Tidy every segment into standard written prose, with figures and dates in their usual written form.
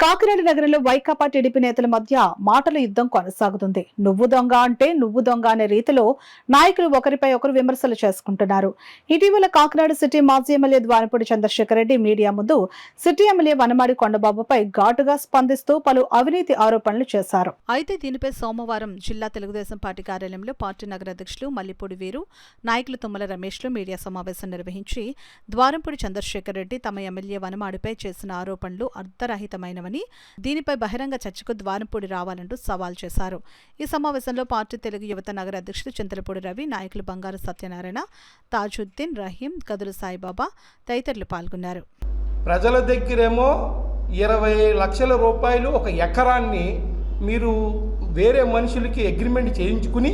కాకినాడ నగరంలో వైకాపా టీడీపీ నేతల మధ్య మాటల యుద్ధం కొనసాగుతుంది. నువ్వు దొంగ అంటే నువ్వు దొంగ అనే రీతిలో నాయకులు ఒకరిపై ఒకరు విమర్శలు చేసుకుంటున్నారు. ఇటీవల కాకినాడ సిటీ మాజీ ఎమ్మెల్యే ద్వారపూడి చంద్రశేఖర్ రెడ్డి మీడియా ముందు సిటీ ఎమ్మెల్యే వనమాడి కొండబాబుపై ఘాటుగా స్పందిస్తూ పలు అవినీతి ఆరోపణలు చేశారు. అయితే దీనిపై సోమవారం జిల్లా తెలుగుదేశం పార్టీ కార్యాలయంలో పార్టీ నగర అధ్యక్షులు మల్లిపూడి వీరు, నాయకులు తుమ్మల రమేష్లు మీడియా సమావేశం నిర్వహించి ద్వారంపూడి చంద్రశేఖర్ రెడ్డి తమ ఎమ్మెల్యే వనమాడిపై చేసిన ఆరోపణలు అర్థరహితమైనవి, దీనిపై బహిరంగ చర్చకు ద్వారంపూడి రావాలంటూ సవాల్ చేశారు. ఈ సమావేశంలో పార్టీ తెలుగు యువత నగర అధ్యక్షుడు చింతలపూడి రవి, నాయకులు బంగారు సత్యనారాయణ, తాజుద్దీన్, రహీం, గదులు సాయిబాబా తదితరులు పాల్గొన్నారు. ప్రజల దగ్గరేమో 20 లక్షల రూపాయలు ఒక ఎకరాన్ని మీరు వేరే మనుషులకి అగ్రిమెంట్ చేయించుకుని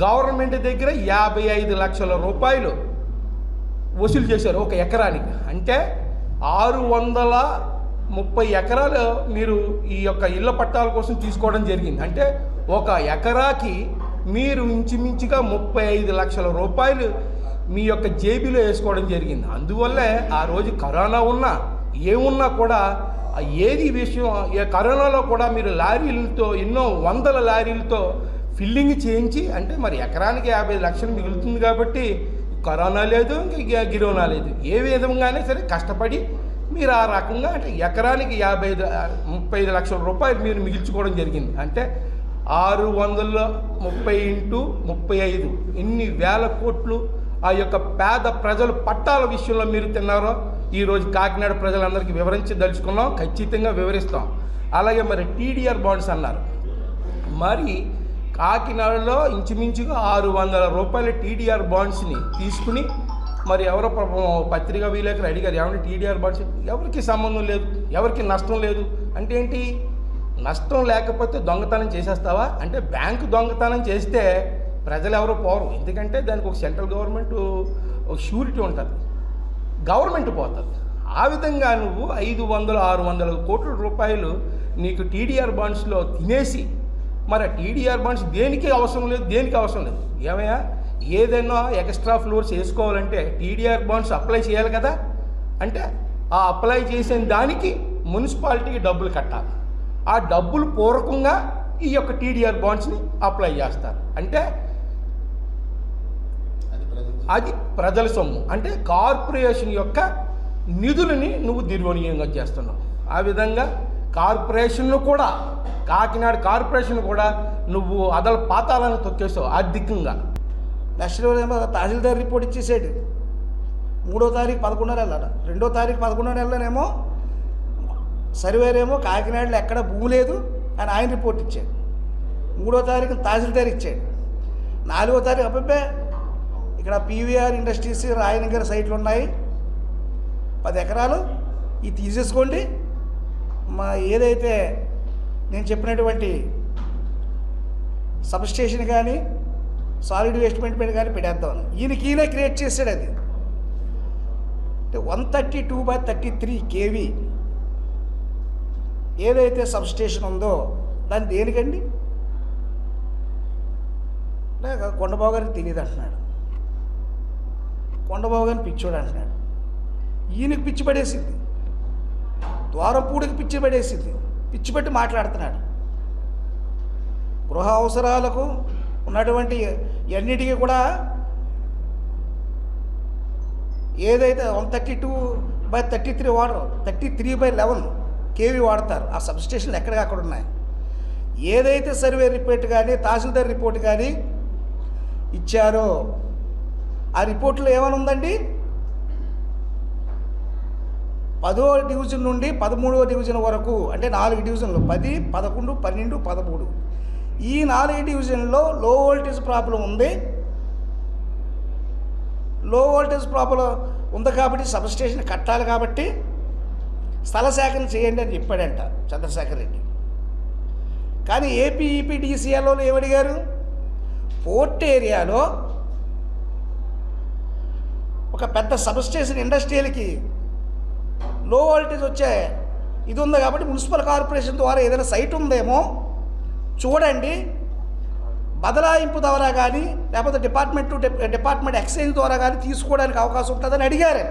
గవర్నమెంట్ దగ్గర 55 లక్షల రూపాయలు వసూలు చేశారు ఒక ఎకరానికి. అంటే 630 ఎకరాలు మీరు ఈ యొక్క ఇళ్ల పట్టాల కోసం తీసుకోవడం జరిగింది. అంటే ఒక ఎకరాకి మీరు ఇంచుమించుగా 35 లక్షల రూపాయలు మీ యొక్క జేబీలో వేసుకోవడం జరిగింది. అందువల్లే ఆ రోజు కరోనా ఉన్నా ఏమున్నా కూడా ఏది విషయం, కరోనాలో కూడా మీరు లారీలతో ఎన్నో వందల లారీలతో ఫిల్లింగ్ చేయించి, అంటే మరి ఎకరానికి 50 లక్షలు మిగులుతుంది కాబట్టి కరోనా లేదు, ఇంకా గిరోనా లేదు, ఏ విధంగానే సరే కష్టపడి మీరు ఆ రకంగా అంటే ఎకరానికి 35 లక్షల రూపాయలు మీరు మిగిల్చుకోవడం జరిగింది. అంటే 630 ఇంటూ 35 ఎన్ని వేల కోట్లు ఆ యొక్క పేద ప్రజలు పట్టాల విషయంలో మీరు తిన్నారో ఈరోజు కాకినాడ ప్రజలందరికీ వివరించదలుచుకున్నాం, ఖచ్చితంగా వివరిస్తాం. అలాగే మరి టీడీఆర్ బాండ్స్ అన్నారు. మరి కాకినాడలో ఇంచుమించుగా 600 రూపాయల టీడీఆర్ బాండ్స్ని తీసుకుని మరి ఎవరో పత్రికా విలేకరులు అడిగారు, ఏమంటే టీడీఆర్ బాండ్స్ ఎవరికి సంబంధం లేదు, ఎవరికి నష్టం లేదు అంటే ఏంటి? నష్టం లేకపోతే దొంగతనం చేసేస్తావా అంటే? బ్యాంకు దొంగతనం చేస్తే ప్రజలు ఎవరో పోరు, ఎందుకంటే దానికి ఒక సెంట్రల్ గవర్నమెంట్ ఒక షూరిటీ ఉంటుంది, గవర్నమెంట్ పోతుంది. ఆ విధంగా నువ్వు 500-600 కోట్ల రూపాయలు నీకు టీడీఆర్ బాండ్స్లో తినేసి, మరి ఆ టీడీఆర్ బాండ్స్ దేనికి అవసరం లేదు, ఏమయ్యా ఏదైనా ఎక్స్ట్రా ఫ్లోర్స్ వేసుకోవాలంటే టీడీఆర్ బాండ్స్ అప్లై చేయాలి కదా. అంటే ఆ అప్లై చేసిన దానికి మున్సిపాలిటీకి డబ్బులు కట్టాలి. ఆ డబ్బులు పూర్వకంగా ఈ యొక్క టీడీఆర్ బాండ్స్ని అప్లై చేస్తారు. అంటే అది ప్రజల సొమ్ము, అంటే కార్పొరేషన్ యొక్క నిధులని నువ్వు దుర్వినియోగం చేస్తున్నావు. ఆ విధంగా కార్పొరేషన్ను కూడా, కాకినాడ కార్పొరేషన్ కూడా నువ్వు అదల పాతాలను తొక్కేసావు ఆర్థికంగా. నెక్స్ట్ ఏమో తహసీల్దార్ రిపోర్ట్ ఇచ్చేసాడు. 3వ తారీఖు 11వ నెల, 2వ తారీఖు 11వ నెలలోనేమో సర్వేర్ ఏమో కాకినాడలో ఎక్కడ భూమి లేదు అని ఆయన రిపోర్ట్ ఇచ్చాడు. 3వ తారీఖు తహసీల్దార్ ఇచ్చాడు. 4వ తారీఖు అబ్బాయి ఇక్కడ పీవీఆర్ ఇండస్ట్రీస్ రాయనగర్ సైట్లు ఉన్నాయి, 10 ఎకరాలు ఇవి తీసేసుకోండి, మా ఏదైతే నేను చెప్పినటువంటి సబ్స్టేషన్ కానీ సాలిడ్ వేస్ట్ మెయింటెనెన్స్ కానీ పెట్టేద్దామని ఈయన క్రియేట్ చేశాడు. అది అంటే 132/33 kV ఏదైతే సబ్స్టేషన్ ఉందో దాన్ని దేనికండి? కొండబాబు గారికి తెలియదు అంటున్నాడు, కొండబాబు గారిని పిచ్చోడు అంటున్నాడు. ఈయనకి పిచ్చి పడేసింది, ద్వారంపూడికి పిచ్చి పడేసింది, పిచ్చి పెట్టి మాట్లాడుతున్నాడు. గృహ అవసరాలకు ఉన్నటువంటి అన్నిటికీ కూడా ఏదైతే 132/33 వాడరు, 33/11 kV వాడతారు. ఆ సబ్స్టేషన్లు ఎక్కడికక్కడ ఉన్నాయి. ఏదైతే సర్వే రిపోర్ట్ కానీ తహసీల్దార్ రిపోర్ట్ కానీ ఇచ్చారో ఆ రిపోర్ట్లో ఏమైనా ఉందండి? 10వ డివిజన్ నుండి 13వ డివిజన్ వరకు, అంటే 4 డివిజన్లు 10, 11, 12, 13 ఈ 4 డివిజన్లో లో వోల్టేజ్ ప్రాబ్లం ఉంది. లో వోల్టేజ్ ప్రాబ్లం ఉంది కాబట్టి సబ్స్టేషన్ కట్టాలి కాబట్టి స్థల సేకరణ చేయండి అని చెప్పాడంట చంద్రశేఖర్ రెడ్డి. కానీ ఏపీఈపీడీసీఏలో ఏమడిగారు? పోర్ట్ ఏరియాలో ఒక పెద్ద సబ్స్టేషన్ ఇండస్ట్రియల్కి లో వోల్టేజ్ వచ్చే ఇది ఉంది కాబట్టి మున్సిపల్ కార్పొరేషన్ ద్వారా ఏదైనా సైట్ ఉందేమో చూడండి, బదలాయింపు ద్వారా కానీ లేకపోతే డిపార్ట్మెంట్ టు డిపార్ట్మెంట్ ఎక్స్చేంజ్ ద్వారా కానీ తీసుకోవడానికి అవకాశం ఉంటుందని అడిగారు.